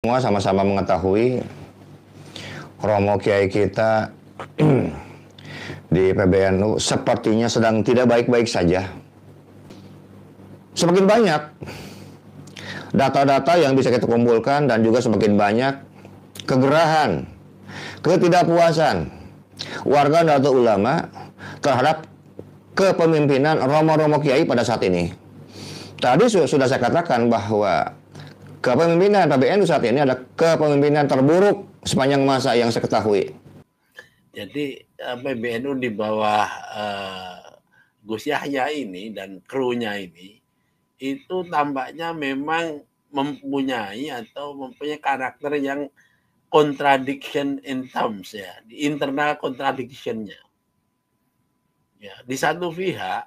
Semua sama-sama mengetahui Romo Kiai kita di PBNU sepertinya sedang tidak baik-baik saja. Semakin banyak data-data yang bisa kita kumpulkan dan juga semakin banyak kegerahan, ketidakpuasan warga Nahdlatul Ulama terhadap kepemimpinan Romo-Romo Kiai pada saat ini. Tadi sudah saya katakan bahwa kepemimpinan PBNU saat ini adalah kepemimpinan terburuk sepanjang masa yang saya ketahui. Jadi PBNU di bawah Gus Yahya ini dan krunya ini itu tampaknya memang mempunyai karakter yang contradiction in terms, ya, di internal contradiction-nya. Ya, di satu pihak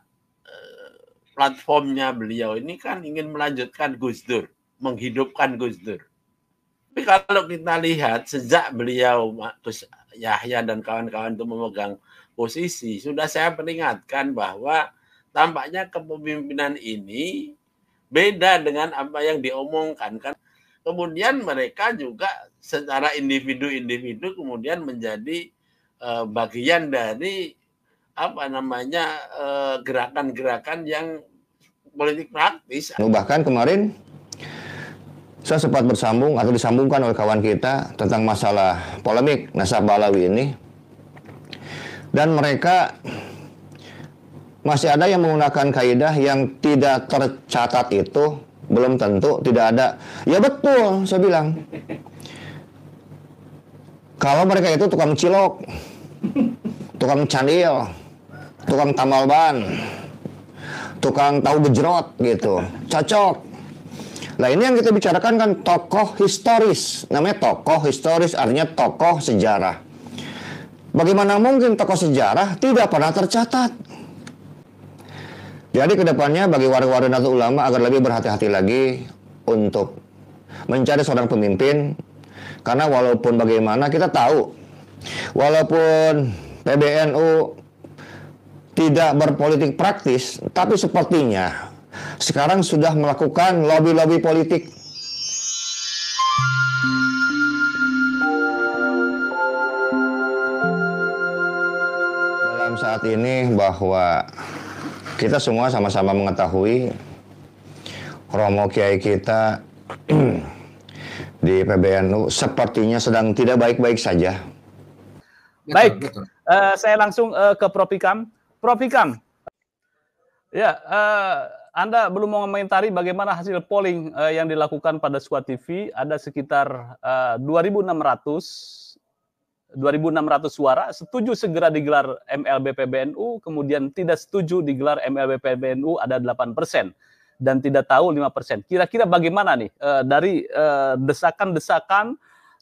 platformnya beliau ini kan ingin melanjutkan Gus Dur, menghidupkan Gus Dur. Tapi kalau kita lihat sejak beliau Gus Yahya dan kawan-kawan itu memegang posisi, sudah saya peringatkan bahwa tampaknya kepemimpinan ini beda dengan apa yang diomongkan kan. Kemudian mereka juga secara individu-individu kemudian menjadi bagian dari gerakan-gerakan yang politik praktis. Bahkan kemarin saya sempat bersambung atau disambungkan oleh kawan kita tentang masalah polemik Nasabah Alawi ini. Dan mereka masih ada yang menggunakan kaidah yang tidak tercatat itu belum tentu tidak ada. Ya betul, saya bilang. Kalau mereka itu tukang cilok, tukang candil, tukang tamal ban, tukang tahu gejrot gitu, cocok. Nah ini yang kita bicarakan kan tokoh historis. Namanya tokoh historis artinya tokoh sejarah. Bagaimana mungkin tokoh sejarah tidak pernah tercatat? Jadi kedepannya bagi warga-warga Nahdlatul Ulama agar lebih berhati-hati lagi untuk mencari seorang pemimpin. Karena walaupun bagaimana kita tahu, walaupun PBNU tidak berpolitik praktis, tapi sepertinya sekarang sudah melakukan lobby-lobby politik. Dalam saat ini bahwa kita semua sama-sama mengetahui Romo Kiai kita di PBNU sepertinya sedang tidak baik-baik saja. Baik, betul. Saya langsung ke Prof. Ikam. Prof. Ikam, ya, Anda belum mengomentari bagaimana hasil polling yang dilakukan pada Squad TV. Ada sekitar 2.600 suara setuju segera digelar MLB PBNU, kemudian tidak setuju digelar MLB PBNU ada 8%, dan tidak tahu 5%. Kira-kira bagaimana nih dari desakan-desakan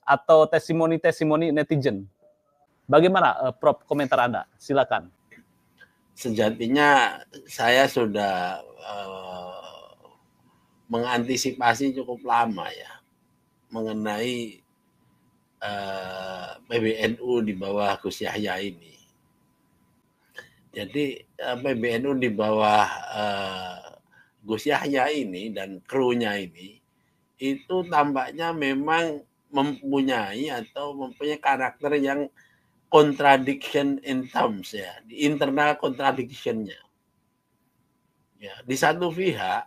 atau testimoni-testimoni netizen? Bagaimana Prof komentar Anda? Silakan. Sejatinya saya sudah mengantisipasi cukup lama ya mengenai PBNU di bawah Gus Yahya ini. Jadi PBNU di bawah Gus Yahya ini dan krunya ini itu tampaknya memang mempunyai karakter yang contradiction in terms, ya, di internal contradiction-nya. Ya, di satu pihak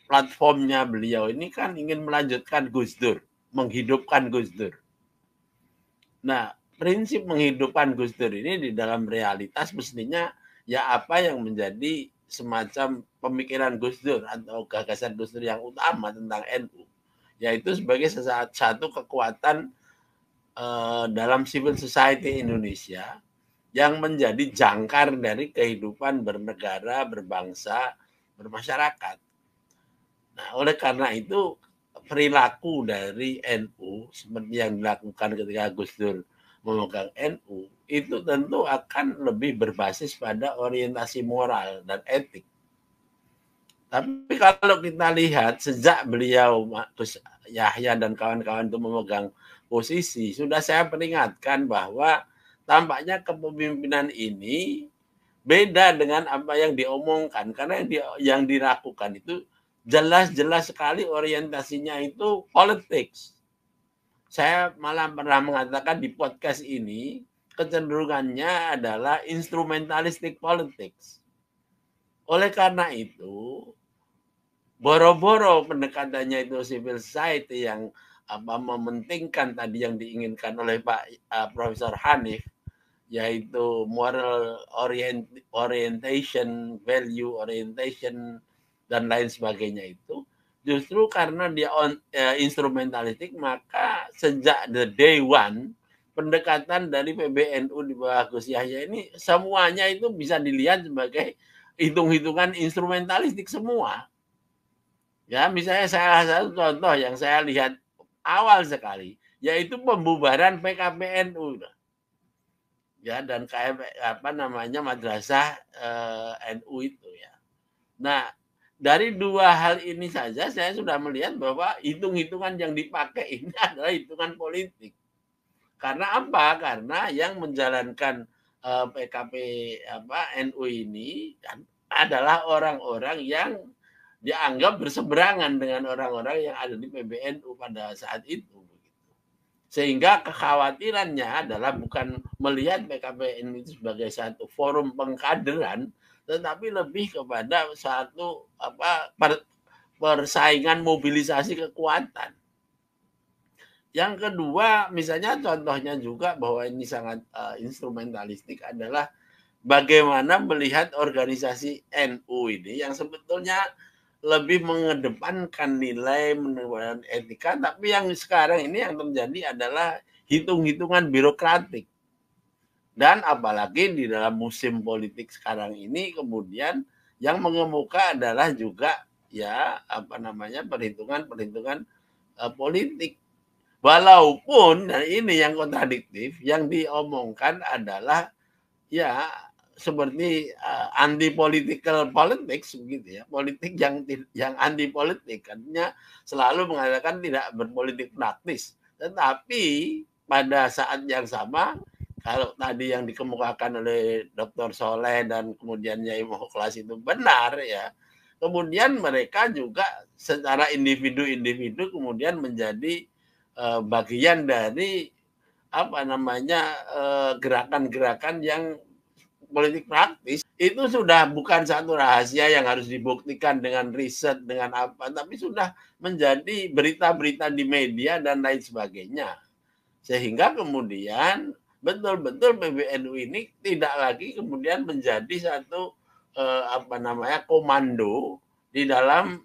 platformnya beliau ini kan ingin melanjutkan Gus Dur, menghidupkan Gus Dur. Nah, prinsip menghidupkan Gus Dur ini di dalam realitas mestinya ya apa yang menjadi semacam pemikiran Gus Dur atau gagasan Gus Dur yang utama tentang NU, yaitu sebagai satu kekuatan dalam civil society Indonesia yang menjadi jangkar dari kehidupan bernegara, berbangsa, bermasyarakat. Nah, oleh karena itu perilaku dari NU seperti yang dilakukan ketika Gus Dur memegang NU itu tentu akan lebih berbasis pada orientasi moral dan etik. Tapi kalau kita lihat sejak beliau Gus Yahya dan kawan-kawan itu memegang posisi, sudah saya peringatkan bahwa tampaknya kepemimpinan ini beda dengan apa yang diomongkan, karena yang dilakukan itu jelas-jelas sekali orientasinya itu politics. Saya malah pernah mengatakan di podcast ini, kecenderungannya adalah instrumentalistic politics. Oleh karena itu, boro-boro pendekatannya itu civil society yang mementingkan tadi yang diinginkan oleh Pak Profesor Hanif, yaitu moral orientation, value orientation, dan lain sebagainya itu, justru karena dia instrumentalistik, maka sejak the day one, pendekatan dari PBNU di bawah Gus Yahya ini semuanya itu bisa dilihat sebagai hitung-hitungan instrumentalistik semua. Ya, misalnya salah satu contoh yang saya lihat awal sekali, yaitu pembubaran PKPNU. Ya, dan madrasah NU itu ya. Nah, dari dua hal ini saja saya sudah melihat bahwa hitung-hitungan yang dipakai ini adalah hitungan politik. Karena apa? Karena yang menjalankan PKP NU ini adalah orang-orang yang dianggap berseberangan dengan orang-orang yang ada di PBNU pada saat itu. Sehingga kekhawatirannya adalah bukan melihat PKPN itu sebagai satu forum pengkaderan, tetapi lebih kepada satu persaingan mobilisasi kekuatan. Yang kedua, misalnya contohnya juga bahwa ini sangat instrumentalistik adalah bagaimana melihat organisasi NU ini yang sebetulnya lebih mengedepankan nilai, mengedepankan etika, tapi yang sekarang ini yang terjadi adalah hitung-hitungan birokratik. Dan apalagi di dalam musim politik sekarang ini kemudian yang mengemuka adalah juga ya perhitungan-perhitungan politik. Walaupun dan ini yang kontradiktif, yang diomongkan adalah ya seperti anti political politics begitu ya, politik yang anti politik, artinya selalu mengatakan tidak berpolitik praktis. Tetapi pada saat yang sama, kalau tadi yang dikemukakan oleh Dr. Soleh dan kemudian Yai Mukhlas itu benar ya, kemudian mereka juga secara individu-individu kemudian menjadi bagian dari gerakan-gerakan yang politik praktis. Itu sudah bukan satu rahasia yang harus dibuktikan dengan riset, dengan apa, tapi sudah menjadi berita-berita di media dan lain sebagainya. Sehingga kemudian betul-betul PBNU ini tidak lagi kemudian menjadi satu komando di dalam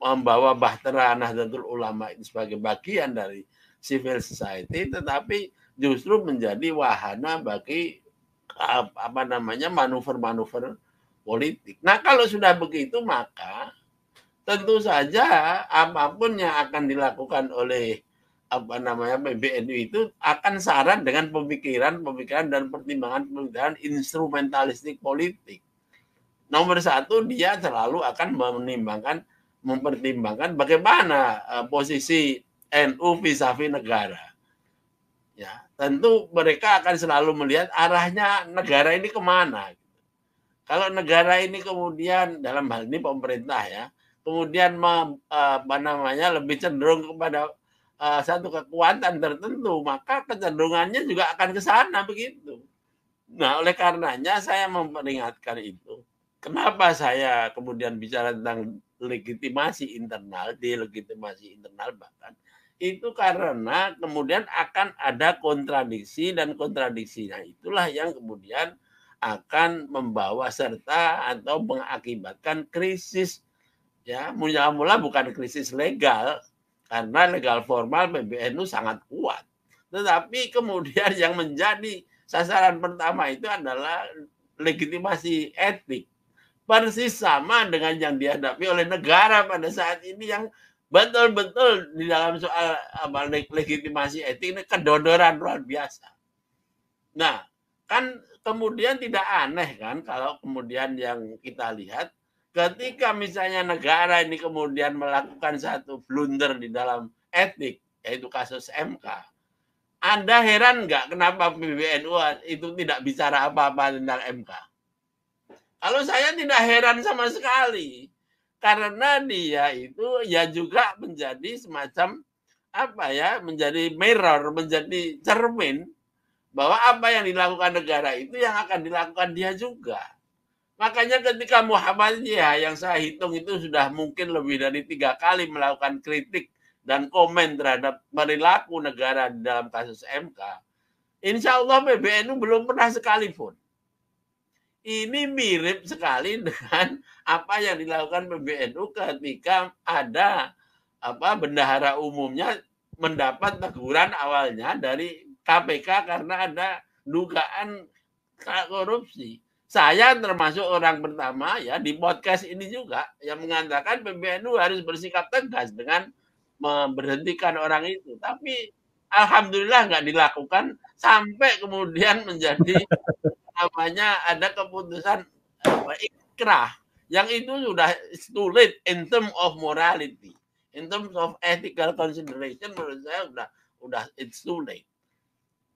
membawa bahtera Nahdlatul Ulama itu sebagai bagian dari civil society, tetapi justru menjadi wahana bagi manuver-manuver politik. Nah, kalau sudah begitu maka tentu saja apapun yang akan dilakukan oleh PBNU itu akan syarat dengan pemikiran dan pertimbangan instrumentalistik politik. Nomor satu, dia selalu akan mempertimbangkan bagaimana posisi NU vis-a-vis negara. Ya, tentu mereka akan selalu melihat arahnya negara ini kemana. Kalau negara ini kemudian dalam hal ini pemerintah ya, kemudian lebih cenderung kepada satu kekuatan tertentu, maka kecenderungannya juga akan ke sana begitu. Nah, oleh karenanya saya memperingatkan itu. Kenapa saya kemudian bicara tentang legitimasi internal, delegitimasi internal bahkan, itu karena kemudian akan ada kontradiksi, dan kontradiksinya itulah yang kemudian akan membawa serta atau mengakibatkan krisis. Ya, mula-mula bukan krisis legal, karena legal formal PBNU sangat kuat. Tetapi kemudian yang menjadi sasaran pertama itu adalah legitimasi etik. Persis sama dengan yang dihadapi oleh negara pada saat ini yang betul-betul di dalam soal legitimasi etik ini kedodoran luar biasa. Nah, kan kemudian tidak aneh kan kalau kemudian yang kita lihat ketika misalnya negara ini kemudian melakukan satu blunder di dalam etik, yaitu kasus MK. Anda heran nggak kenapa PBNU itu tidak bicara apa-apa tentang MK? Kalau saya tidak heran sama sekali. karena dia itu ya juga menjadi semacam apa ya, menjadi mirror, menjadi cermin bahwa apa yang dilakukan negara itu yang akan dilakukan dia juga. Makanya ketika Muhammadiyah yang saya hitung itu sudah mungkin lebih dari 3 kali melakukan kritik dan komen terhadap perilaku negara di dalam kasus MK, insya Allah PBNU belum pernah sekalipun. Ini mirip sekali dengan apa yang dilakukan PBNU ketika ada bendahara umumnya mendapat teguran awalnya dari KPK karena ada dugaan korupsi. Saya termasuk orang pertama ya di podcast ini juga yang mengatakan PBNU harus bersikap tegas dengan memberhentikan orang itu. Tapi alhamdulillah nggak dilakukan sampai kemudian menjadi namanya ada keputusan ikrah yang itu sudah too late in terms of morality, in terms of ethical consideration, menurut saya udah it's too late.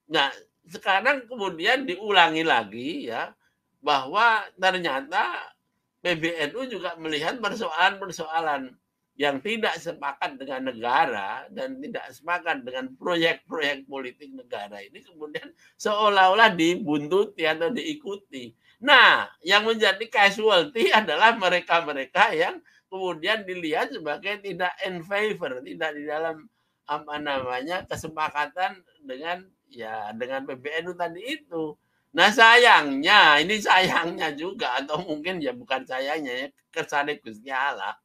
Nah, sekarang kemudian diulangi lagi ya bahwa ternyata PBNU juga melihat persoalan-persoalan yang tidak sepakat dengan negara dan tidak sepakat dengan proyek-proyek politik negara ini kemudian seolah-olah dibuntuti atau diikuti. Nah, yang menjadi casualty adalah mereka-mereka yang kemudian dilihat sebagai tidak in favor, tidak di dalam kesepakatan dengan PBNU tadi itu. Nah, sayangnya, ini sayangnya juga atau mungkin ya bukan sayangnya ya, kersane Gusti Allah.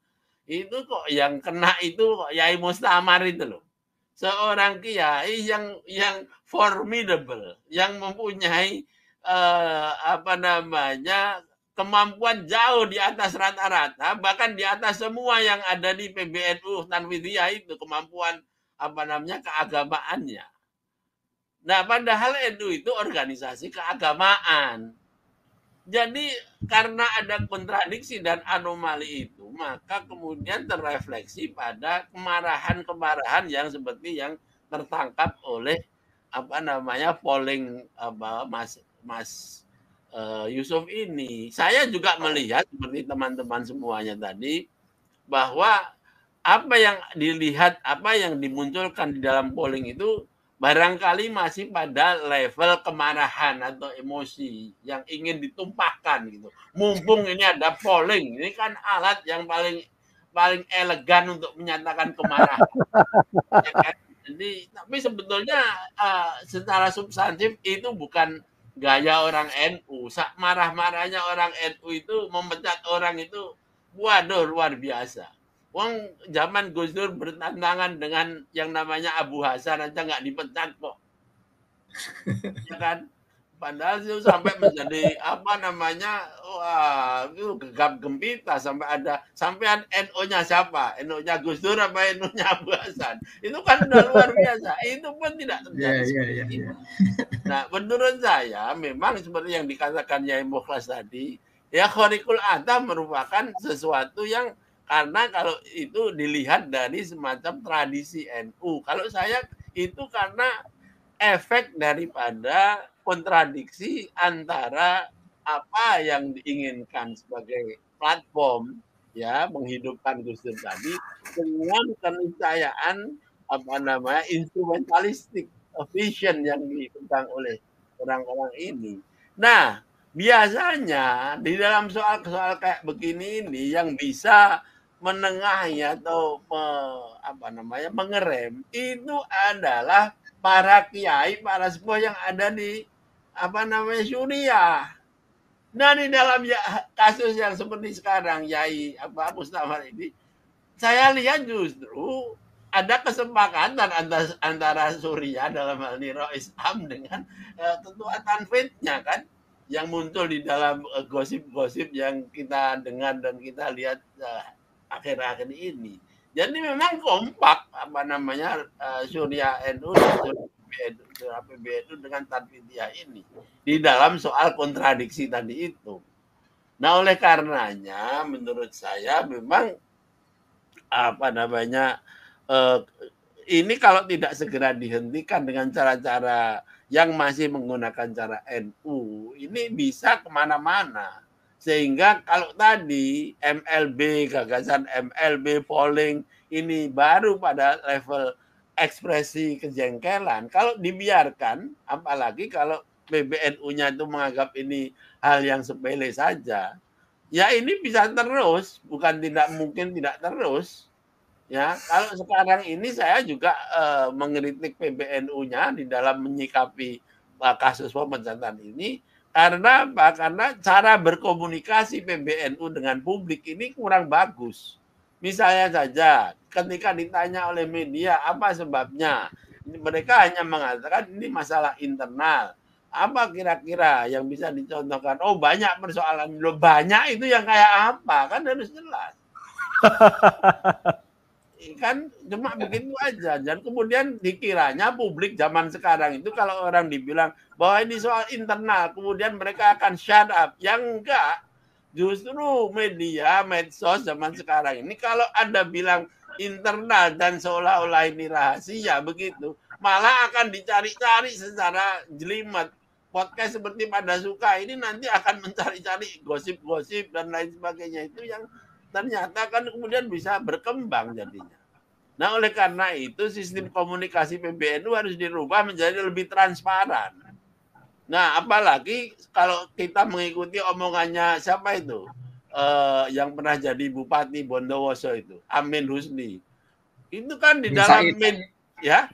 Itu kok yang kena itu kok Yai Mustamar itu loh. Seorang kiai yang formidable, yang mempunyai kemampuan jauh di atas rata-rata, bahkan di atas semua yang ada di PBNU Tanfidiyah itu kemampuan keagamaannya. Nah, padahal NU itu organisasi keagamaan. Jadi karena ada kontradiksi dan anomali itu, maka kemudian terrefleksi pada kemarahan-kemarahan yang seperti yang tertangkap oleh polling Mas Yusuf ini. Saya juga melihat seperti teman-teman semuanya tadi bahwa apa yang dilihat, apa yang dimunculkan di dalam polling itu barangkali masih pada level kemarahan atau emosi yang ingin ditumpahkan gitu. Mumpung ini ada polling, ini kan alat yang paling elegan untuk menyatakan kemarahan. Ya kan? Jadi, tapi sebetulnya secara substantif itu bukan gaya orang NU. Marah-marahnya orang NU itu memecat orang itu, waduh luar biasa. Wong zaman Gus Dur bertantangan dengan yang namanya Abu Hasan aja nggak dipecat kok. Ya kan? Padahal itu sampai menjadi wah itu gegap gempita sampai NU-nya siapa? NU-nya Gus Dur apa NU-nya Abu Hasan? Itu kan udah luar biasa. Itu pun tidak terjadi. Nah, menurut saya memang seperti yang dikatakan Yai Mukhlas tadi, ya Khariqul Adha merupakan sesuatu yang karena kalau itu dilihat dari semacam tradisi NU. Kalau saya itu karena efek daripada kontradiksi antara apa yang diinginkan sebagai platform ya menghidupkan Gus Dur tadi dengan keniscayaan instrumentalistik vision yang dipegang oleh orang-orang ini. Nah, biasanya di dalam soal-soal kayak begini ini yang bisa menengahi atau mengerem itu adalah para kiai, para sepuh yang ada di Suriah. Nah, di dalam kasus yang seperti sekarang Yai Mustamar ini, saya lihat justru ada kesepakatan antara Suriah dalam hal ini Rois Am dengan Ketua Tanfidnya kan, yang muncul di dalam gosip-gosip yang kita dengar dan kita lihat akhir-akhir ini. Jadi memang kompak Suriah NU dan PBNU dengan Tanfidiyah ini di dalam soal kontradiksi tadi itu. Nah, oleh karenanya menurut saya memang ini kalau tidak segera dihentikan dengan cara-cara yang masih menggunakan cara NU, ini bisa kemana-mana. Sehingga kalau tadi MLB, gagasan MLB, polling, ini baru pada level ekspresi kejengkelan. Kalau dibiarkan, apalagi kalau PBNU-nya itu menganggap ini hal yang sepele saja, ya ini bisa terus, bukan tidak mungkin tidak terus. Ya, kalau sekarang ini saya juga mengkritik PBNU-nya di dalam menyikapi kasus pemecatan ini. Karena apa? Karena cara berkomunikasi PBNU dengan publik ini kurang bagus. Misalnya saja, ketika ditanya oleh media apa sebabnya, mereka hanya mengatakan ini masalah internal. Apa kira-kira yang bisa dicontohkan? Oh, banyak persoalan. Loh, banyak itu yang kayak apa? Kan harus jelas. Kan cuma begitu aja. Dan kemudian dikiranya publik zaman sekarang itu kalau orang dibilang bahwa ini soal internal, kemudian mereka akan shut up. Yang enggak, justru media, medsos zaman sekarang ini kalau Anda bilang internal dan seolah-olah ini rahasia begitu, malah akan dicari-cari secara jelimet. Podcast seperti Pada Suka ini nanti akan mencari-cari gosip-gosip dan lain sebagainya itu yang ternyata kan kemudian bisa berkembang jadinya. Nah, oleh karena itu sistem komunikasi PBNU harus dirubah menjadi lebih transparan. Nah, apalagi kalau kita mengikuti omongannya siapa itu? Yang pernah jadi Bupati Bondowoso itu, Amin Husni. Itu kan di dalam ya?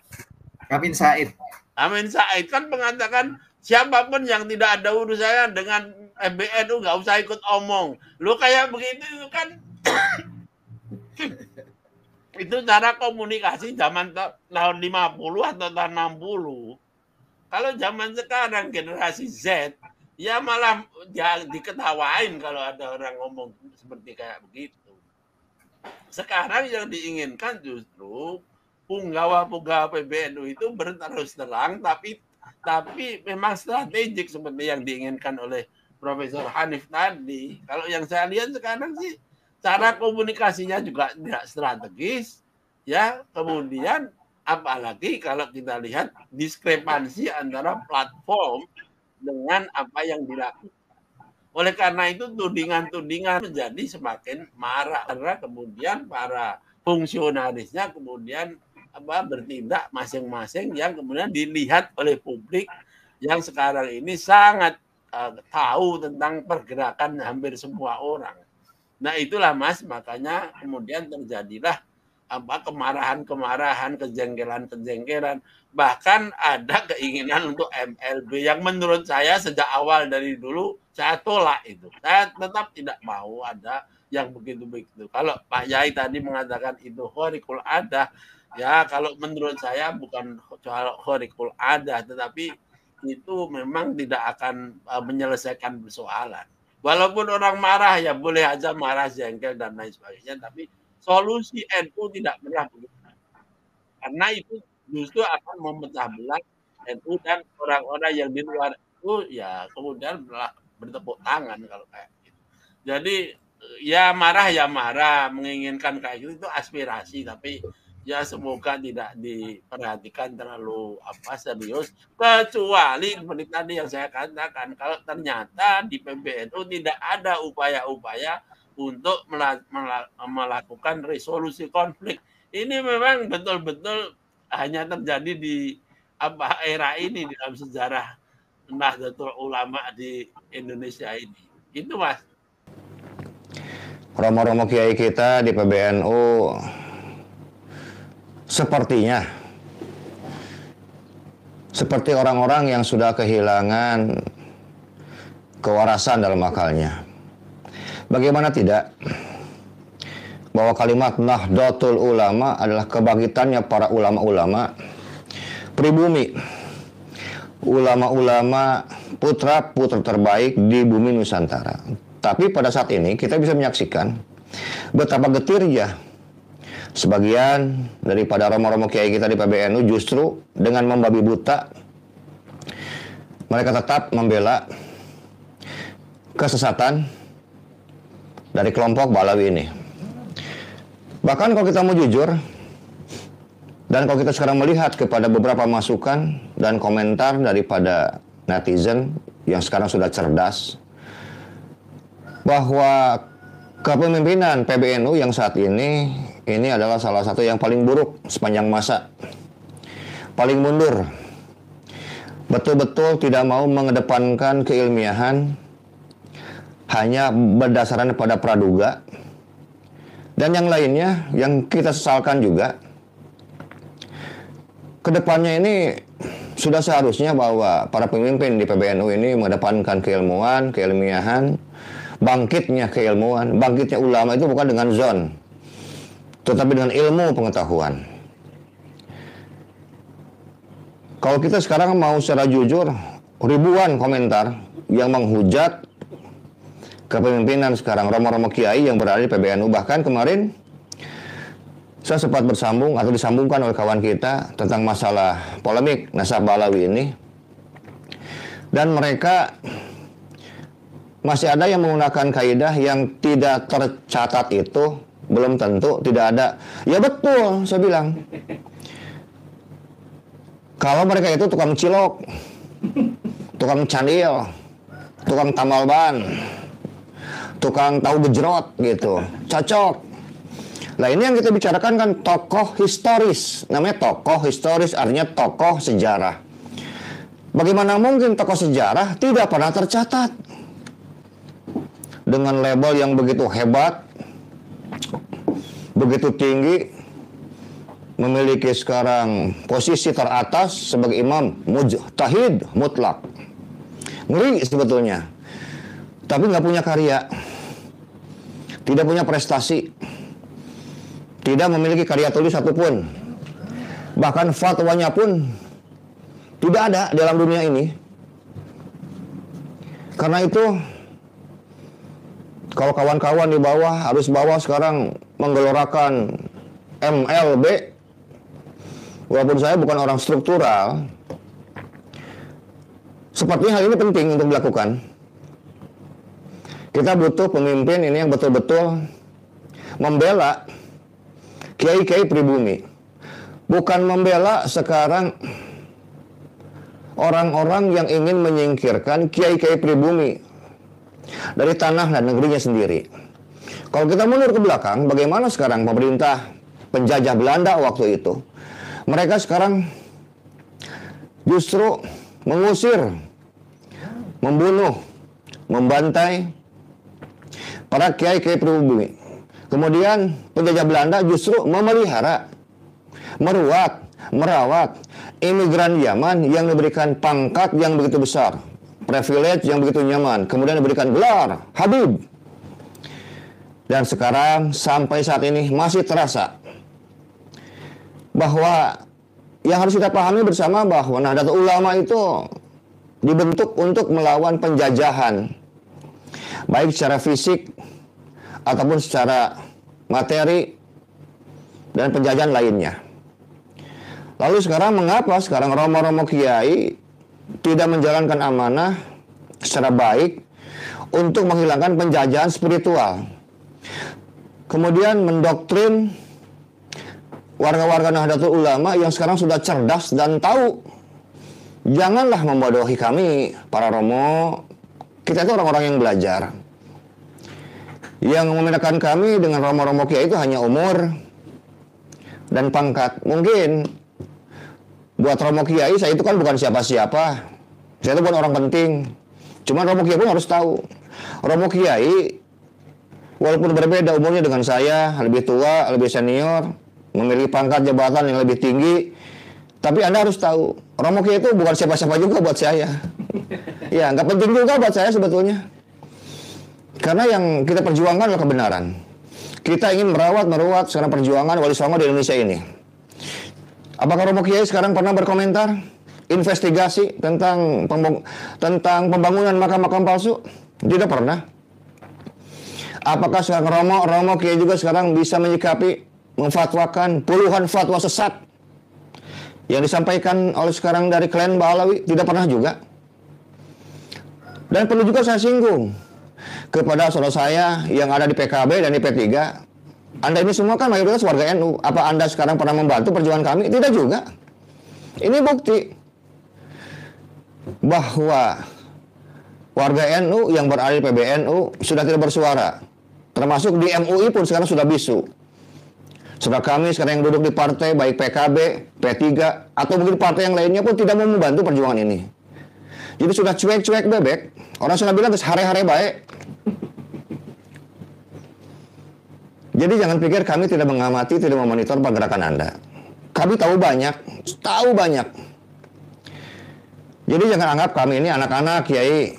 Amin Said. Amin Said kan mengatakan siapapun yang tidak ada urusannya dengan PBNU nggak usah ikut omong. Lu kayak begitu kan itu cara komunikasi zaman tahun 50 atau tahun 60. Kalau zaman sekarang generasi Z, ya malah ya diketawain kalau ada orang ngomong seperti kayak begitu. Sekarang yang diinginkan justru punggawa-punggawa PBNU itu berterus terang, tapi memang strategik seperti yang diinginkan oleh Profesor Hanif tadi. Kalau yang saya lihat sekarang sih cara komunikasinya juga tidak strategis, ya. Kemudian apalagi kalau kita lihat diskrepansi antara platform dengan apa yang dilakukan. Oleh karena itu tudingan-tudingan menjadi semakin marah karena kemudian para fungsionarisnya kemudian bertindak masing-masing yang kemudian dilihat oleh publik yang sekarang ini sangat tahu tentang pergerakan hampir semua orang. Nah itulah Mas, makanya kemudian terjadilah kemarahan-kemarahan, kejengkelan-kejengkelan, bahkan ada keinginan untuk MLB yang menurut saya sejak awal dari dulu saya tolak itu. Saya tetap tidak mau ada yang begitu-begitu. Kalau Pak Yai tadi mengatakan itu khorikul adah, ya kalau menurut saya bukan soal khorikul adah, tetapi itu memang tidak akan menyelesaikan persoalan. Walaupun orang marah ya boleh aja marah, jengkel dan lain sebagainya, tapi solusi NU tidak pernah begitu. Karena itu justru akan memecah belah NU dan orang-orang yang di luar itu ya kemudian bertepuk tangan kalau kayak gitu. Jadi ya marah, menginginkan kayak gitu itu aspirasi, tapi ya semoga tidak diperhatikan terlalu serius, kecuali seperti tadi yang saya katakan, kalau ternyata di PBNU tidak ada upaya-upaya untuk melakukan resolusi konflik. Ini memang betul-betul hanya terjadi di era ini dalam sejarah Nahdlatul Ulama di Indonesia ini. Itu Mas. Romo-romo kiai kita di PBNU sepertinya seperti orang-orang yang sudah kehilangan kewarasan dalam akalnya. Bagaimana tidak bahwa kalimat Nahdlatul Ulama adalah kebangkitannya para ulama-ulama pribumi, ulama-ulama putra-putri terbaik di bumi Nusantara. Tapi pada saat ini kita bisa menyaksikan betapa getirnya sebagian daripada romo-romo kiai kita di PBNU justru dengan membabi buta mereka tetap membela kesesatan dari kelompok Balawi ini. Bahkan kalau kita mau jujur dan kalau kita sekarang melihat kepada beberapa masukan dan komentar daripada netizen yang sekarang sudah cerdas, bahwa kepemimpinan PBNU yang saat ini adalah salah satu yang paling buruk sepanjang masa. Paling mundur. Betul-betul tidak mau mengedepankan keilmiahan, hanya berdasarkan pada praduga. Dan yang lainnya yang kita sesalkan juga, kedepannya ini sudah seharusnya bahwa para pemimpin di PBNU ini mengedepankan keilmuan, keilmiahan, bangkitnya keilmuan, bangkitnya ulama itu bukan dengan zon, tetapi dengan ilmu pengetahuan. Kalau kita sekarang mau secara jujur, ribuan komentar yang menghujat kepemimpinan sekarang romo-romo kiai yang berada di PBNU. Bahkan kemarin saya sempat bersambung atau disambungkan oleh kawan kita tentang masalah polemik Nasab Balawi ini. Dan mereka masih ada yang menggunakan kaidah yang tidak tercatat itu, belum tentu tidak ada. Ya betul, saya bilang. Kalau mereka itu tukang cilok, tukang candil, tukang tamal ban, tukang tahu gejrot gitu, cocok. Nah ini yang kita bicarakan kan tokoh historis. Namanya tokoh historis artinya tokoh sejarah. Bagaimana mungkin tokoh sejarah tidak pernah tercatat? Dengan label yang begitu hebat, begitu tinggi, memiliki sekarang posisi teratas sebagai imam mujtahid mutlak. Ngeri sebetulnya. Tapi nggak punya karya. Tidak punya prestasi. Tidak memiliki karya tulis satupun. Bahkan fatwanya pun tidak ada dalam dunia ini. Karena itu, kalau kawan-kawan di bawah harus bawa sekarang menggelorakan MLB, walaupun saya bukan orang struktural, sepertinya hal ini penting untuk dilakukan. Kita butuh pemimpin ini yang betul-betul membela kiai-kiai pribumi. Bukan membela sekarang orang-orang yang ingin menyingkirkan kiai-kiai pribumi dari tanah dan negerinya sendiri. Kalau kita mundur ke belakang, bagaimana sekarang pemerintah penjajah Belanda waktu itu? Mereka sekarang justru mengusir, membunuh, membantai para kiai-kiai pribumi. Kemudian penjajah Belanda justru memelihara, meruat, merawat imigran Yaman yang diberikan pangkat yang begitu besar, privilege yang begitu nyaman, kemudian diberikan gelar Habib. Dan sekarang sampai saat ini masih terasa bahwa yang harus kita pahami bersama bahwa Nahdlatul Ulama itu dibentuk untuk melawan penjajahan, baik secara fisik ataupun secara materi dan penjajahan lainnya. Lalu sekarang mengapa sekarang romo-romo kiai tidak menjalankan amanah secara baik untuk menghilangkan penjajahan spiritual, kemudian mendoktrin warga-warga Nahdlatul Ulama yang sekarang sudah cerdas dan tahu, janganlah membodohi kami para romo. Kita itu orang-orang yang belajar. Yang membedakan kami dengan romo-romo kiai itu hanya umur dan pangkat. Mungkin buat romo kiai saya itu kan bukan siapa-siapa. Saya itu bukan orang penting. Cuma romo kiai pun harus tahu. Romo kiai walaupun berbeda umurnya dengan saya, lebih tua, lebih senior, memiliki pangkat jabatan yang lebih tinggi, tapi Anda harus tahu, romo kiai itu bukan siapa-siapa juga buat saya. Ya, nggak penting juga buat saya sebetulnya. Karena yang kita perjuangkan adalah kebenaran. Kita ingin merawat sekarang perjuangan Wali Songo di Indonesia ini. Apakah romo kiai sekarang pernah berkomentar investigasi tentang pembangunan makam-makam palsu? Tidak pernah. Apakah sekarang romo kiai juga sekarang bisa menyikapi, memfatwakan puluhan fatwa sesat yang disampaikan oleh sekarang dari klan Balawi? Tidak pernah juga. Dan perlu juga saya singgung kepada saudara saya yang ada di PKB dan di P3. Anda ini semua kan mayoritas warga NU. Apa Anda sekarang pernah membantu perjuangan kami? Tidak juga. Ini bukti bahwa warga NU yang berada di PBNU sudah tidak bersuara. Termasuk di MUI pun sekarang sudah bisu. Saudara kami sekarang yang duduk di partai, baik PKB, P3, atau mungkin partai yang lainnya pun tidak mau membantu perjuangan ini. Jadi sudah cuek-cuek bebek. Orang sudah bilang hare-hare baik. Jadi jangan pikir kami tidak mengamati, tidak memonitor pergerakan Anda. Kami tahu banyak. Jadi jangan anggap kami ini anak-anak, Kiai.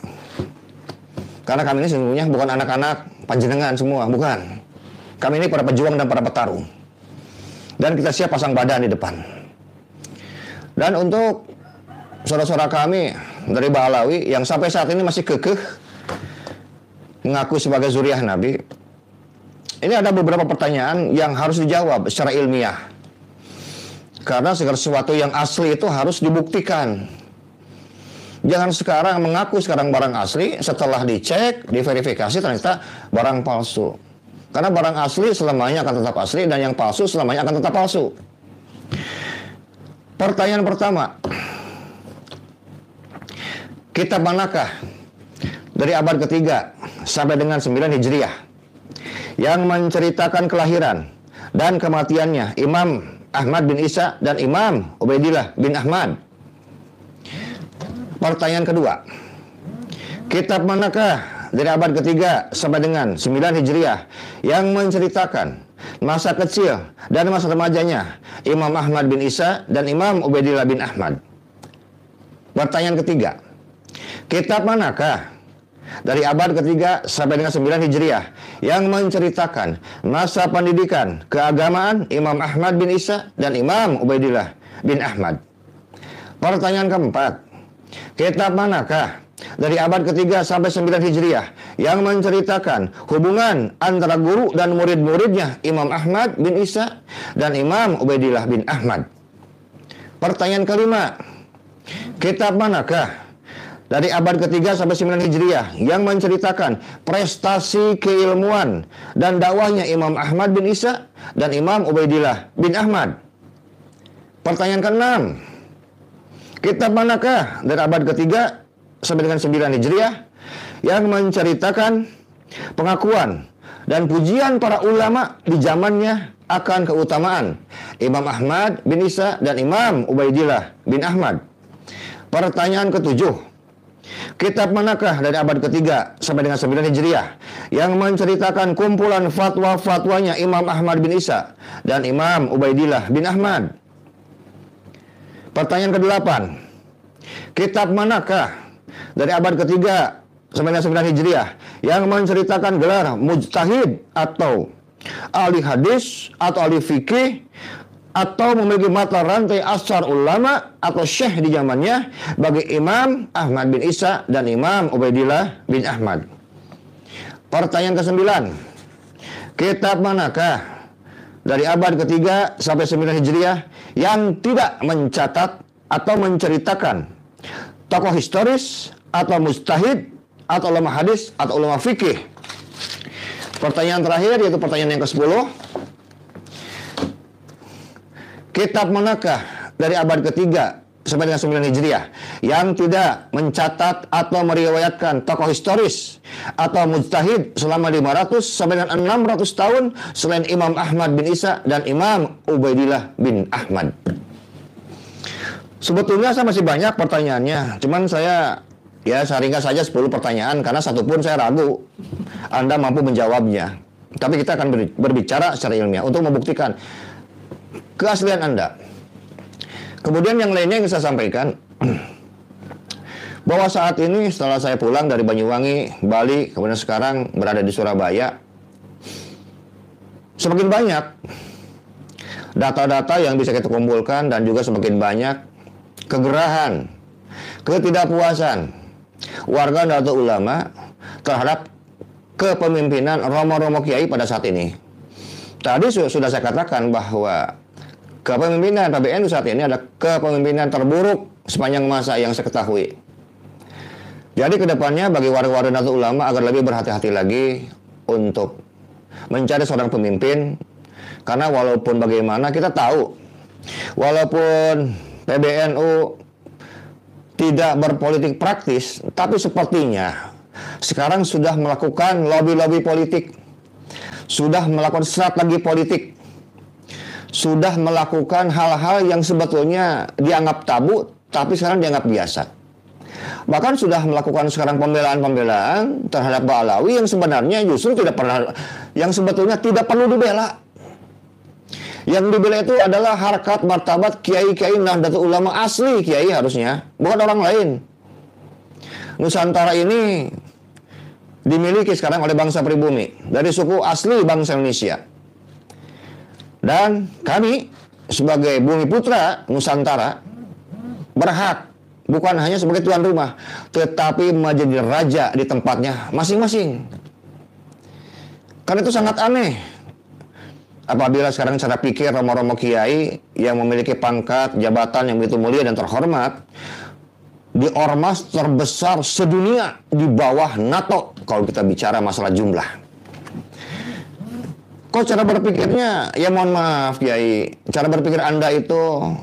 Karena kami ini sesungguhnya bukan anak-anak panjenengan semua, bukan. Kami ini para pejuang dan para petarung. Dan kita siap pasang badan di depan. Dan untuk saudara-saudara kami dari Baalawi yang sampai saat ini masih kekeh mengaku sebagai zuriat Nabi, ini ada beberapa pertanyaan yang harus dijawab secara ilmiah. Karena segala sesuatu yang asli itu harus dibuktikan. Jangan sekarang mengaku sekarang barang asli, setelah dicek, diverifikasi ternyata barang palsu. Karena barang asli selamanya akan tetap asli dan yang palsu selamanya akan tetap palsu. Pertanyaan pertama, kitab manakah dari abad ketiga sampai dengan 9 Hijriah yang menceritakan kelahiran dan kematiannya Imam Ahmad bin Isa dan Imam Ubaidillah bin Ahmad? Pertanyaan kedua, kitab manakah dari abad ketiga sampai dengan 9 Hijriah yang menceritakan masa kecil dan masa remajanya Imam Ahmad bin Isa dan Imam Ubaidillah bin Ahmad? Pertanyaan ketiga, kitab manakah dari abad ketiga sampai dengan 9 Hijriah yang menceritakan masa pendidikan keagamaan Imam Ahmad bin Isa dan Imam Ubaidillah bin Ahmad? Pertanyaan keempat, kitab manakah dari abad ketiga sampai 9 Hijriah yang menceritakan hubungan antara guru dan murid-muridnya Imam Ahmad bin Isa dan Imam Ubaidillah bin Ahmad? Pertanyaan kelima, kitab manakah dari abad ketiga sampai 9 Hijriah yang menceritakan prestasi keilmuan dan dakwahnya Imam Ahmad bin Isa dan Imam Ubaidillah bin Ahmad? Pertanyaan keenam, kitab manakah dari abad ketiga sampai dengan 9 Hijriah yang menceritakan pengakuan dan pujian para ulama di zamannya akan keutamaan Imam Ahmad bin Isa dan Imam Ubaidillah bin Ahmad? Pertanyaan ketujuh, kitab manakah dari abad ketiga sampai dengan 9 Hijriah yang menceritakan kumpulan fatwa-fatwanya Imam Ahmad bin Isa dan Imam Ubaidillah bin Ahmad? Pertanyaan kedelapan, kitab manakah dari abad ketiga sampai dengan 9 Hijriah yang menceritakan gelar mujtahid atau ahli hadis atau ahli fikih atau memiliki mata rantai asar ulama atau syekh di zamannya bagi Imam Ahmad bin Isa dan Imam Ubaidillah bin Ahmad? Pertanyaan ke-9, kitab manakah dari abad ketiga sampai 9 Hijriah yang tidak mencatat atau menceritakan tokoh historis atau mujtahid atau ulama hadis atau ulama fikih? Pertanyaan terakhir yaitu pertanyaan yang ke-10, kitab manakah dari abad ketiga sampai dengan 9 Hijriah yang tidak mencatat atau meriwayatkan tokoh historis atau mujtahid selama 500 sampai dengan 600 tahun selain Imam Ahmad bin Isa dan Imam Ubaidillah bin Ahmad? Sebetulnya saya masih banyak pertanyaannya, cuman saya ringkas saja 10 pertanyaan karena satu pun saya ragu Anda mampu menjawabnya. Tapi kita akan berbicara secara ilmiah untuk membuktikan keaslian Anda. Kemudian yang lainnya yang saya sampaikan bahwa saat ini setelah saya pulang dari Banyuwangi, Bali, kemudian sekarang berada di Surabaya, semakin banyak data-data yang bisa kita kumpulkan dan juga semakin banyak kegerahan, ketidakpuasan warga Nahdlatul Ulama terhadap kepemimpinan romo-romo kiai pada saat ini. Tadi sudah saya katakan bahwa kepemimpinan PBNU saat ini adalah kepemimpinan terburuk sepanjang masa yang saya ketahui. Jadi kedepannya bagi warga-warga Nahdlatul Ulama agar lebih berhati-hati lagi untuk mencari seorang pemimpin. Karena walaupun bagaimana kita tahu, walaupun PBNU tidak berpolitik praktis, tapi sepertinya sekarang sudah melakukan lobby-lobby politik, sudah melakukan strategi politik, sudah melakukan hal-hal yang sebetulnya dianggap tabu, tapi sekarang dianggap biasa. Bahkan sudah melakukan sekarang pembelaan-pembelaan terhadap Ba'alawi yang sebenarnya justru tidak pernah, yang sebetulnya tidak perlu dibela. Yang dibela itu adalah harkat martabat kiai-kiai Nahdlatul Ulama asli, kiai harusnya, bukan orang lain. Nusantara ini dimiliki sekarang oleh bangsa pribumi dari suku asli bangsa Indonesia. Dan kami sebagai Bumi Putra Nusantara berhak bukan hanya sebagai tuan rumah, tetapi menjadi raja di tempatnya masing-masing. Karena itu sangat aneh apabila sekarang cara pikir romo-romo kiai yang memiliki pangkat jabatan yang begitu mulia dan terhormat di ormas terbesar sedunia di bawah NATO kalau kita bicara masalah jumlah. Kok cara berpikirnya, ya mohon maaf Kiai, cara berpikir Anda itu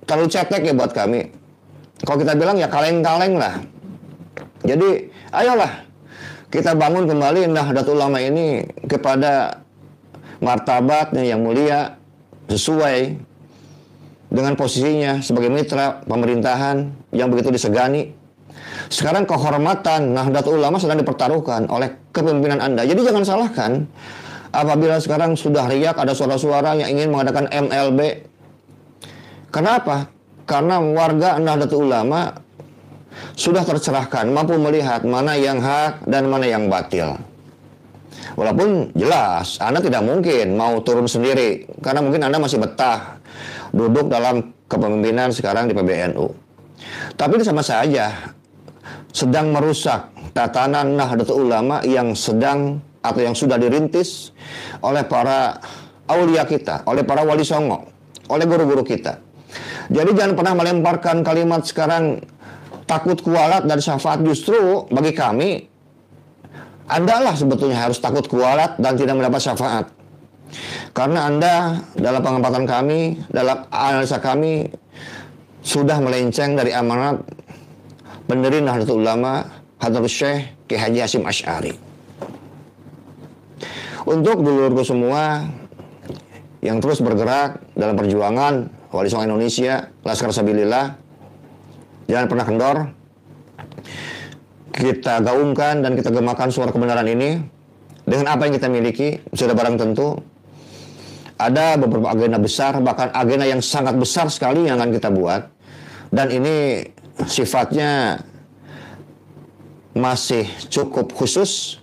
terlalu cetek ya buat kami. Kalau kita bilang ya kaleng-kaleng lah. Jadi ayolah kita bangun kembali Nahdlatul Ulama ini kepada martabatnya yang mulia sesuai dengan posisinya sebagai mitra pemerintahan yang begitu disegani. Sekarang kehormatan Nahdlatul Ulama sedang dipertaruhkan oleh kepemimpinan Anda. Jadi jangan salahkan apabila sekarang sudah riak ada suara-suara yang ingin mengadakan MLB. Kenapa? Karena warga Nahdlatul Ulama sudah tercerahkan, mampu melihat mana yang hak dan mana yang batil. Walaupun jelas Anda tidak mungkin mau turun sendiri, karena mungkin Anda masih betah duduk dalam kepemimpinan sekarang di PBNU. Tapi itu sama saja sedang merusak tatanan Nahdlatul Ulama yang sedang atau yang sudah dirintis oleh para aulia kita, oleh para wali songo, oleh guru-guru kita. Jadi jangan pernah melemparkan kalimat sekarang takut kualat dan syafaat. Justru bagi kami, Anda lah sebetulnya harus takut kualat dan tidak mendapat syafaat. Karena Anda dalam pengamatan kami, dalam analisa kami, sudah melenceng dari amanat pendiri Nahdlatul Ulama Hadratus Syekh Ki Haji Hasyim Asy'ari. Untuk dulurku semua yang terus bergerak dalam perjuangan Wali Songo Indonesia, Laskar Sabilillah, jangan pernah kendor. Kita gaungkan dan kita gemakan suara kebenaran ini dengan apa yang kita miliki. Sudah barang tentu ada beberapa agenda besar, bahkan agenda yang sangat besar sekali yang akan kita buat. Dan ini sifatnya masih cukup khusus.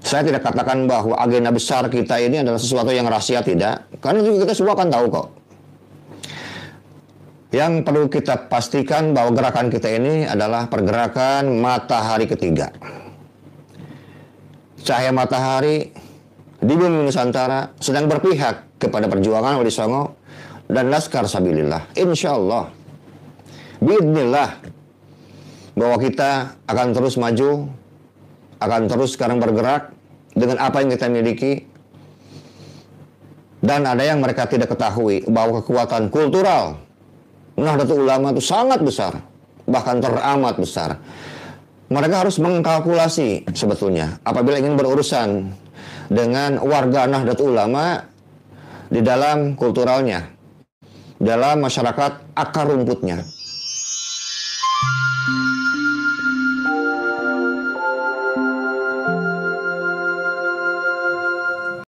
Saya tidak katakan bahwa agenda besar kita ini adalah sesuatu yang rahasia, tidak. Karena itu kita semua akan tahu kok. Yang perlu kita pastikan bahwa gerakan kita ini adalah pergerakan matahari ketiga. Cahaya matahari di bumi Nusantara sedang berpihak kepada perjuangan Wali Songo dan Laskar Sabilillah. Insya Allah, biidznillah, bahwa kita akan terus maju, akan terus sekarang bergerak dengan apa yang kita miliki. Dan ada yang mereka tidak ketahui bahwa kekuatan kultural Nahdlatul Ulama itu sangat besar, bahkan teramat besar. Mereka harus mengkalkulasi sebetulnya apabila ingin berurusan dengan warga Nahdlatul Ulama di dalam kulturalnya, dalam masyarakat akar rumputnya.